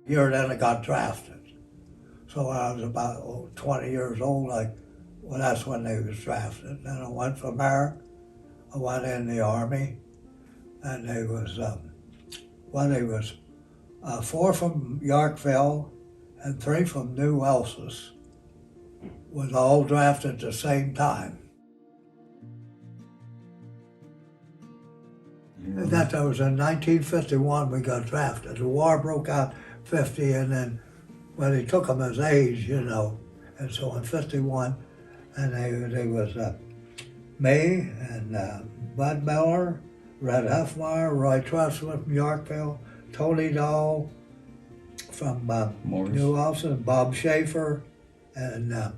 Year then I got drafted. So when I was about 20 years old, well, that's when they was drafted. Then I went from there. I went in the Army, and they was, four from Yorkville and three from New Elsis, was all drafted at the same time. And that was in 1951 we got drafted. The war broke out 50, and then they took them as age, and so in 51, and they was me and Bud Miller, Red Huffmeyer, Roy Trussman from Yorkville, Tony Dahl from New Elsis, Bob Schaefer, and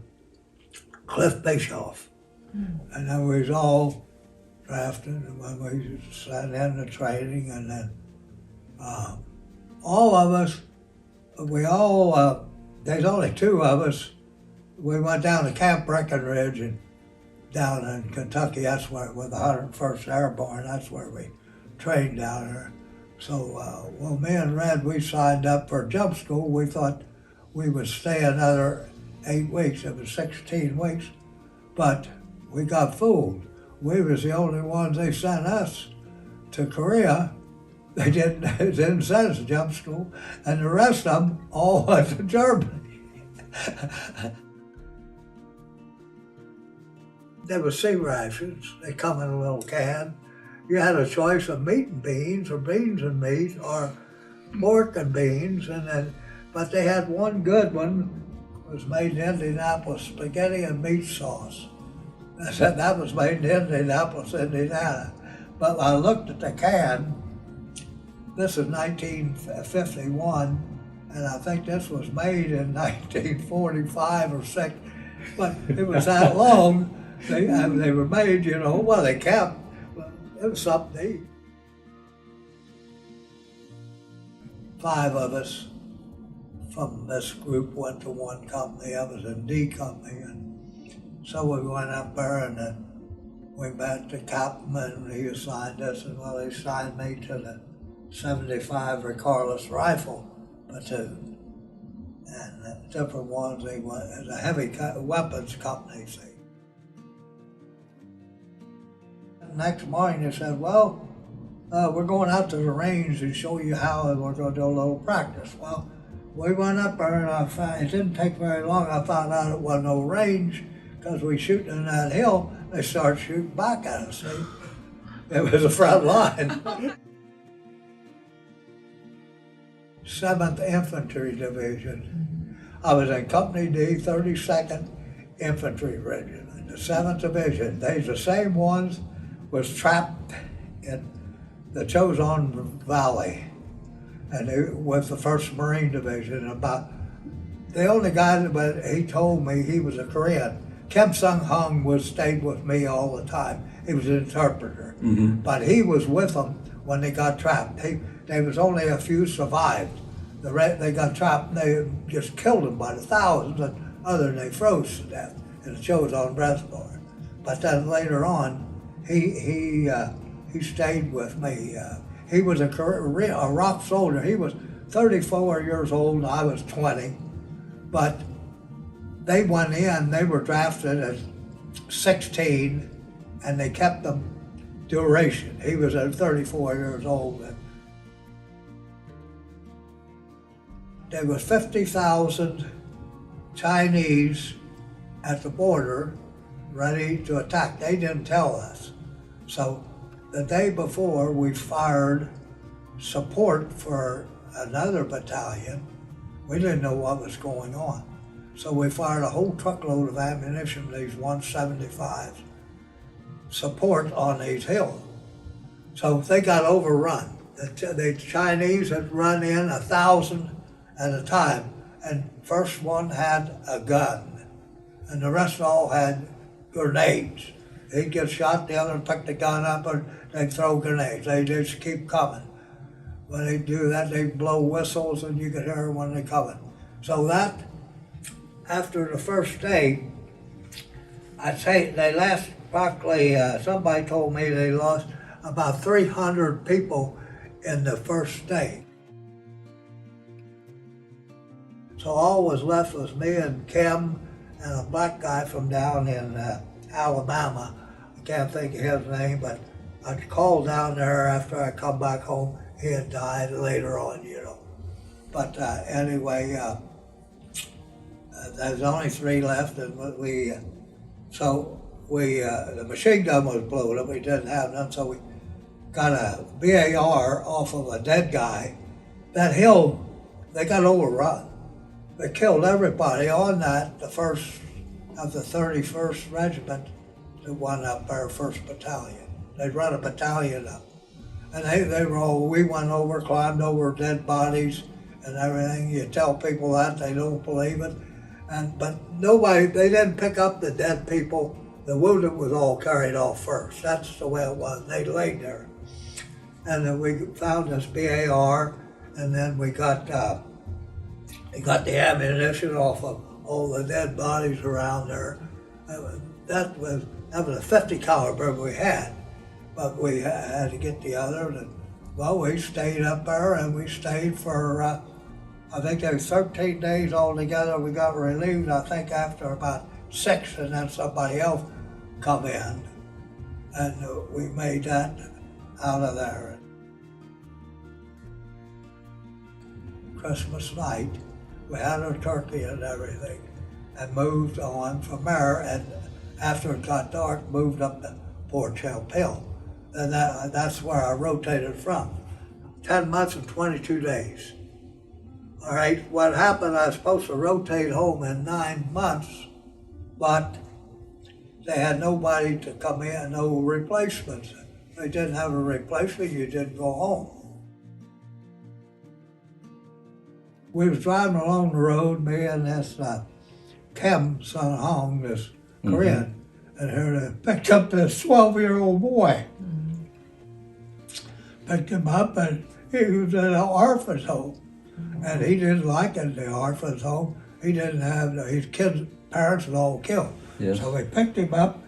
Cliff Bischoff. And then we was all drafted, and when we sat in the training, and then all of us, there's only two of us. We went down to Camp Breckenridge and down in Kentucky. That's where, with the 101st Airborne, that's where we trained down there. So, me and Red, we signed up for jump school. We thought we would stay another 8 weeks. It was 16 weeks, but we got fooled. We was the only ones they sent us to Korea. They didn't send us to jump school, and the rest of them all went to Germany. There were sea rations. They come in a little can. You had a choice of meat and beans, or beans and meat, or pork and beans, but they had one good one. It was made in Indianapolis, spaghetti and meat sauce. I said that was made in Indianapolis, Indiana. But I looked at the can. This is 1951, and I think this was made in 1945 or 6. But it was that long. They were made, they kept. But it was something to eat. 5 of us from this group went to one company. I was in D company, and so we went up there, and then we met the captain, and he assigned us, and he assigned me to the 75 Recordless Rifle platoon. And different ones, they went as a heavy weapons company, see. Next morning they said, we're going out to the range to show you how, and we're going to do a little practice. Well, we went up there, and it didn't take very long. I found out it wasn't no range, because we shooting in that hill, they started shooting back at us, see? It was a front line. 7th Infantry Division. I was in Company D, 32nd Infantry Regiment, the 7th Division. They's the same ones was trapped in the Chosin Valley, and they with the 1st Marine Division. The only guy, but he told me he was a Korean. Kim Sung-hung stayed with me all the time. He was an interpreter, but he was with them when they got trapped. There was only a few survived. They got trapped, and they just killed them by the thousands, and other than they froze to death in the Chosin Reservoir. But then later on, he stayed with me. He was a rock soldier. He was 34 years old, and I was 20. But they went in, they were drafted at 16, and they kept them duration. He was at 34 years old. And there was 50,000 Chinese at the border ready to attack. They didn't tell us. So the day before, we fired support for another battalion. We didn't know what was going on. So we fired a whole truckload of ammunition, these 175s, support on these hills. So they got overrun. The Chinese had run in 1,000 at a time, and first one had a gun, and the rest all had grenades. They'd get shot, the other would pick the gun up, and they'd throw grenades. They just keep coming. When they do that, they blow whistles, and you could hear them when they're coming. So that, after the first day, I'd say they lost practically, somebody told me they lost about 300 people in the first day. So all was left was me and Kim and a black guy from down in Alabama. I can't think of his name, but I called down there after I come back home. He had died later on, you know. But anyway, there's only 3 left, and the machine gun was blown up. We didn't have none, so we got a BAR off of a dead guy. That hill, they got overrun. They killed everybody on that, the first of the 31st Regiment that won up our 1st Battalion. They'd run a battalion up. And we went over, climbed over dead bodies and everything. You tell people that, they don't believe it. But nobody, they didn't pick up the dead people. The wounded was all carried off first. That's the way it was. They laid there. And then we found this BAR, and then we got the ammunition off of all the dead bodies around there. That was a 50 caliber we had, but we had to get the other. And, well, we stayed up there, and we stayed for, I think there was 13 days altogether. We got relieved, I think, after about 6, and then somebody else come in, and we made that out of there. Christmas night, we had our turkey and everything, and moved on from there, and after it got dark, moved up to Port Champ Hill. And that's where I rotated from. 10 months and 22 days. All right, what happened, I was supposed to rotate home in 9 months, but they had nobody to come in, no replacements. They didn't have a replacement, you didn't go home. We was driving along the road, me and this Kim Son Hong, this Korean, and her picked up this 12-year-old boy. Picked him up, and he was in an orphan's home. And he didn't like it in the orphan's home. He didn't have, his kids' parents were all killed. Yes. So we picked him up,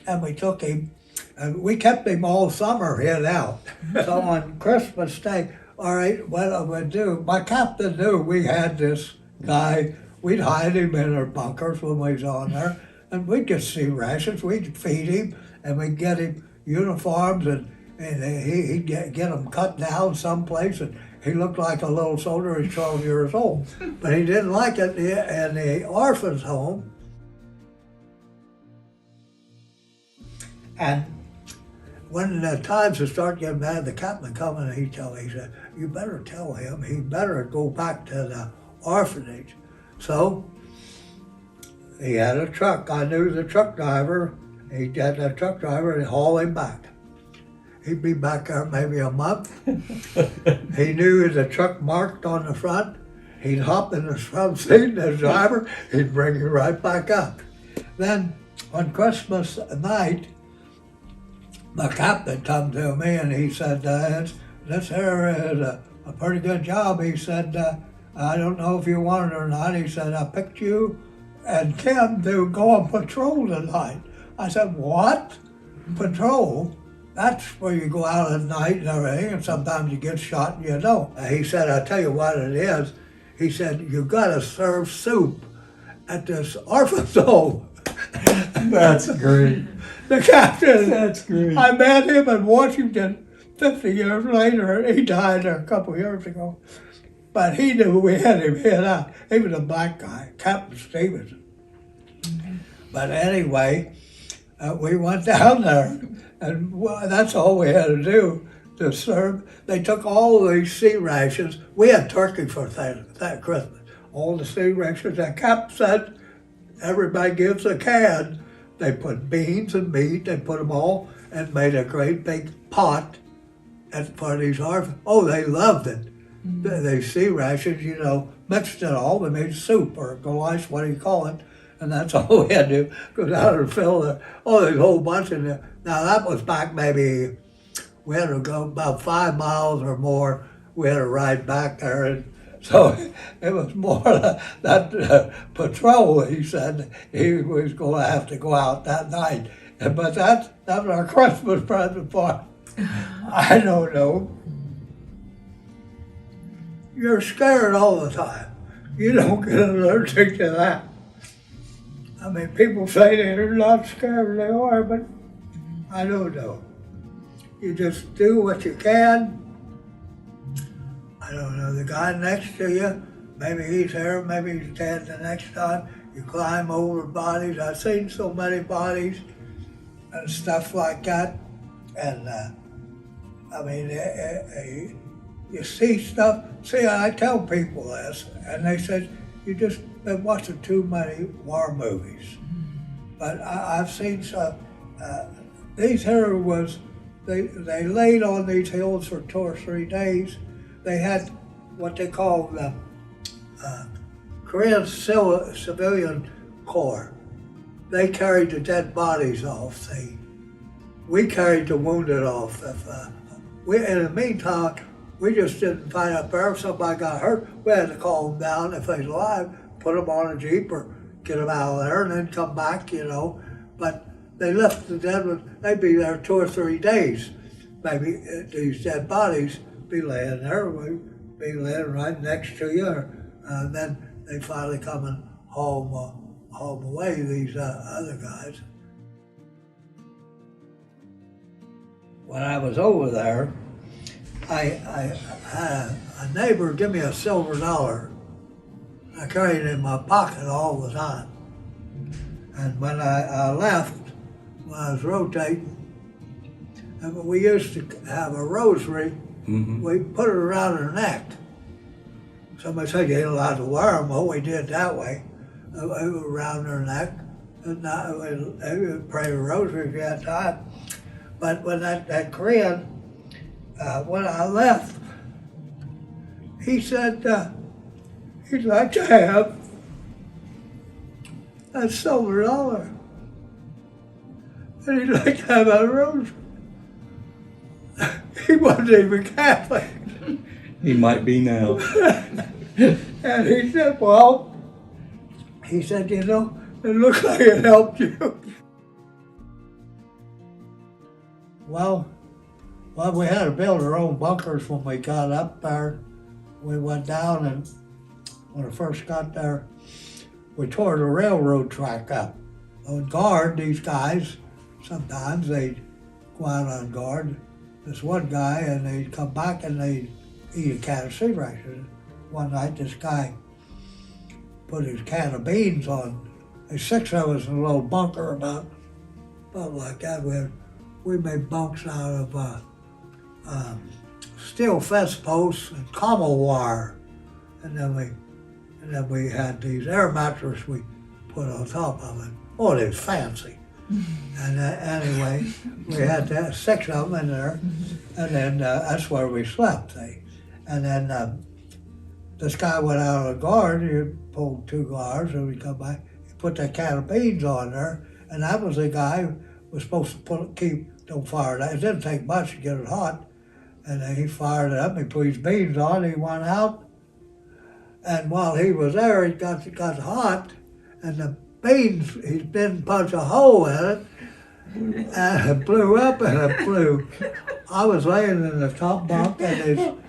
and we took him, and we kept him all summer hid out. So on Christmas Day, all right, what I would do, my captain knew we had this guy. We'd hide him in our bunkers when we was on there, and we'd get sea rations, we'd feed him, and we'd get him uniforms, and he'd get them cut down someplace, and he looked like a little soldier. He's 12 years old. But he didn't like it in the orphan's home. And when the times would start getting bad, the captain would come and he said, you better tell him he better go back to the orphanage. So he had a truck. I knew the truck driver. He had the truck driver and haul him back. He'd be back there maybe a month. He knew the truck marked on the front. He'd hop in the front seat, the driver, he'd bring you right back up. Then on Christmas night, the captain come to me and he said, this here is a pretty good job. He said, I don't know if you want it or not. He said, I picked you and Kim to go on patrol tonight. I said, what? Patrol? That's where you go out at night and everything, and sometimes you get shot and you don't. He said, I'll tell you what it is. He said, you gotta serve soup at this orphan's home. That's great. The captain, that's great. I met him in Washington 50 years later. He died a couple years ago. But he knew we had him hit out. He was a black guy, Captain Stevenson. But anyway, we went down there. And that's all we had to do to serve. They took all these sea rations. We had turkey for that Christmas. All the sea rations. The captain said, everybody gives a can. They put beans and meat, they put them all, and made a great big pot for these orphans. Oh, they loved it. The sea rations, you know, mixed it all. They made soup or goulash, what do you call it? And that's all we had to do, go down and fill there's a whole bunch in there. Now that was back maybe, we had to go about 5 miles or more. We had to ride back there. And so it was more that patrol, he said, he was going to have to go out that night. But that was our Christmas present for I don't know. You're scared all the time. You don't get allergic to that. I mean, people say they're not scared, they are, but I don't know. You just do what you can. I don't know, the guy next to you, maybe he's here, maybe he's dead the next time. You climb over bodies. I've seen so many bodies and stuff like that. And I mean, you see stuff. See, I tell people this, and they said, you just been watching too many war movies. But I've seen some, these here was, they laid on these hills for 2 or 3 days. They had what they call the Korean Civilian Corps. They carried the dead bodies off, see. We carried the wounded off. In the meantime, we just didn't find out there if somebody got hurt. We had to call them down if they're alive, put them on a Jeep or get them out of there and then come back, you know. But they left the dead ones, they'd be there 2 or 3 days. Maybe these dead bodies be laying there, we'd be laying right next to you. And then they finally come and haul away these other guys. When I was over there, I had a neighbor give me a silver dollar. I carried it in my pocket all the time. And when I left, when I was rotating, and we used to have a rosary, we put it around her neck. Somebody said you ain't allowed to wear them. Well, we did that way. Around her neck. And we would pray a rosary if you had time. But when that Korean, when I left, he said he'd like to have that silver dollar. And he'd like to have a rosary. He wasn't even Catholic. He might be now. And he said, well, he said, you know, it looks like it helped you. Well, we had to build our own bunkers when we got up there. We went down, and when I first got there, we tore the railroad track up. On guard, these guys, sometimes they'd go out on guard. This one guy, and they'd come back and they'd eat a can of cigarettes. One night, this guy put his can of beans on. There's 6 of us in a little bunker about like that. We made bunks out of steel fence posts and commo wire, and then we had these air mattresses we put on top of it. Oh, it was fancy. And anyway, we had 6 of them in there, and then that's where we slept. And then this guy went out on guard. He pulled 2 guards, and we come back. He put that can of beans on there, and that was the guy who was supposed to don't fire it. It didn't take much to get it hot. And then he fired it up, he put his beans on, he went out. And while he was there, it got hot, and the beans, he's been punched a hole in it, and it blew up and it blew. I was laying in the top bunk, and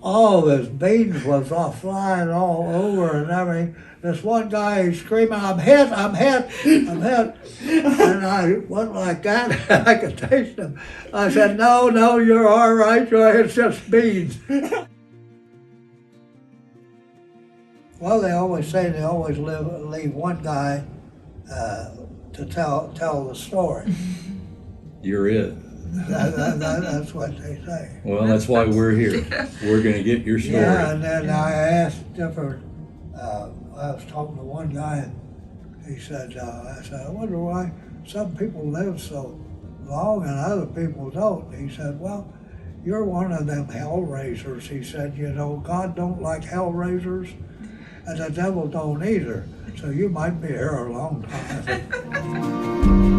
all his beans was off flying all over and everything. This one guy, he's screaming, I'm hit, I'm hit, I'm hit. And I went like that, and I could taste him. I said, no, you're all right, it's just beans. Well, they always say they always leave one guy to tell the story. You're it. That's what they say. Well, that's why we're here. We're going to get your story. Yeah, and then I asked different, I was talking to one guy, and he said, I said, I wonder why some people live so long and other people don't. He said, well, you're one of them hell raisers. He said, you know, God don't like hell raisers, and the devil don't either. So you might be here a long time.